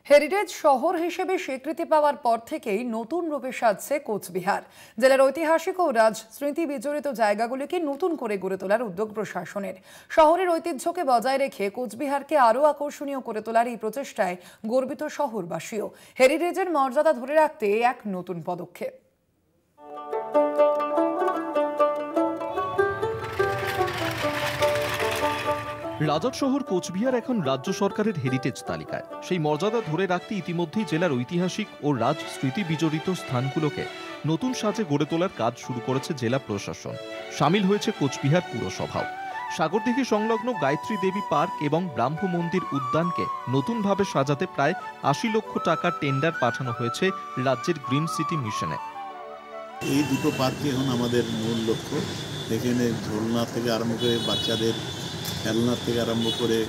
Heritage শহর হিসেবে স্বীকৃতি পাওয়ার পর থেকেই নতুন রূপে সাজছে কোচবিহার। জেলার ঐতিহাসিক ও রাজ স্মৃতি বিজড়িত জায়গাগুলিকে নতুন করে গড়ে তোলার উদ্যোগ প্রশাসনের। শহরের ঐতিহ্যকে বজায় রেখে কোচবিহারকে আরও আকর্ষণীয় করে তোলার এই প্রচেষ্টায় গর্বিত শহরবাসীও। হেরিটেজের মর্যাদা ধরে রাখতে এক নতুন পদক্ষেপ। রাজট শহর কোচবিহার এখন রাজ্য সরকারের হেরিটেজ তালিকায়। সেই মর্যাদা ধরে রাখতে ইতিমধ্যেই জেলার ঐতিহাসিক ও রাজ স্মৃতি বিজড়িত স্থানগুলোকে নতুন সাজে গড়ে তোলার কাজ শুরু করেছে জেলা প্রশাসন। সামিল হয়েছে কোচবিহার পুরসভাও। সাগরদিঘি সংলগ্ন গায়ত্রী দেবী পার্ক এবং ব্রাহ্ম মন্দির উদ্যানকে নতুনভাবে সাজাতে প্রায় ৮০ লক্ষ টাকার টেন্ডার পাঠানো হয়েছে রাজ্যের গ্রিন সিটি মিশনে। এই দুটো পার্কে এখন আমাদের মূল লক্ষ্য। এখানে ঝোলনা থেকে আরম্ভ করে বাচ্চাদের খেলনা থেকে আরম্ভ করে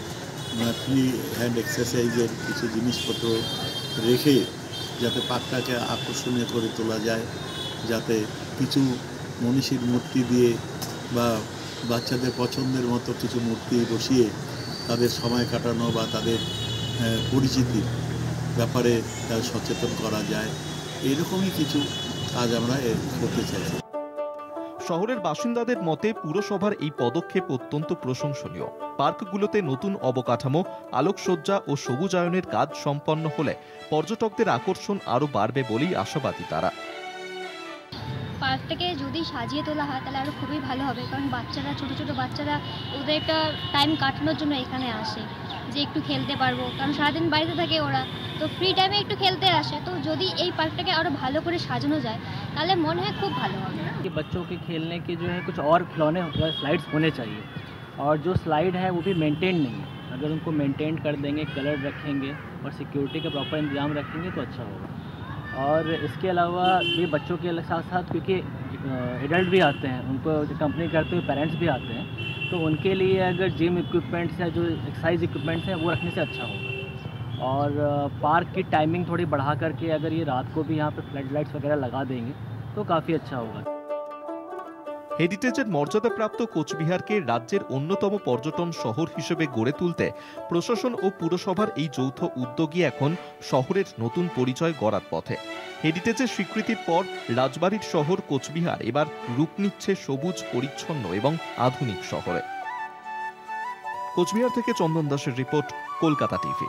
ফ্রি হ্যান্ড এক্সারসাইজের কিছু জিনিসপত্র রেখে যাতে পার্কটাকে আকর্ষণীয় করে তোলা যায়, যাতে কিছু মনীষীর মূর্তি দিয়ে বা বাচ্চাদের পছন্দের মতো কিছু মূর্তি বসিয়ে তাদের সময় কাটানো বা তাদের পরিচিতির ব্যাপারে তাদের সচেতন করা যায়, এরকমই কিছু কাজ আমরা করতে চাইছি। শহরের বাসিন্দাদের মতে পুরসভার এই পদক্ষেপ অত্যন্ত প্রশংসনীয়। পার্কগুলোতে নতুন অবকাঠামো, আলোকসজ্জা ও সবুজায়নের কাজ সম্পন্ন হলে পর্যটকদের আকর্ষণ আরও বাড়বে বলেই আশাবাদী তারা। পার্কটাকে যদি সাজিয়ে তোলা হয় তাহলে আরও খুবই ভালো হবে, কারণ বাচ্চারা ছোটো ছোটো বাচ্চারা ওদের একটা টাইম কাটানোর জন্য এখানে আসে, যে একটু খেলতে পারবো, কারণ সারাদিন বাড়িতে থাকে ওরা, তো ফ্রি টাইমে একটু খেলতে আসে। তো যদি এই পার্কটাকে আরও ভালো করে সাজানো যায় তাহলে মনে হয় খুব ভালো হবে। कि बच्चों के खेलने के जो है कुछ और खिलौने स्लाइड्स होने चाहिए, और जो स्लाइड है वो भी मेंटेन नहीं है। अगर उनको मेंटेन कर देंगे, कलर रखेंगे और सिक्योरिटी का प्रॉपर इंतजाम रखेंगे तो अच्छा होगा। और इसके अलावा ये बच्चों के साथ साथ, क्योंकि एडल्ट भी आते हैं, उनको कंपनी करते हुए पेरेंट्स भी आते हैं, तो उनके लिए अगर जिम इक्विपमेंट्स या जो एक्सरसाइज इक्विपमेंट्स हैं वो रखने से अच्छा होगा। और पार्क की टाइमिंग थोड़ी बढ़ा करके अगर ये रात को भी यहाँ पे फ्लड लाइट्स वगैरह लगा देंगे तो काफ़ी अच्छा होगा। হেরিটেজের মর্যাদাপ্রাপ্ত কোচবিহারকে রাজ্যের অন্যতম পর্যটন শহর হিসেবে গড়ে তুলতে প্রশাসন ও পুরসভার এই যৌথ উদ্যোগই এখন শহরের নতুন পরিচয় গড়ার পথে। হেরিটেজের স্বীকৃতির পর রাজবাড়ির শহর কোচবিহার এবার রূপ নিচ্ছে সবুজ, পরিচ্ছন্ন এবং আধুনিক শহরে। কোচবিহার থেকে চন্দন দাসের রিপোর্ট, কলকাতা টিভি।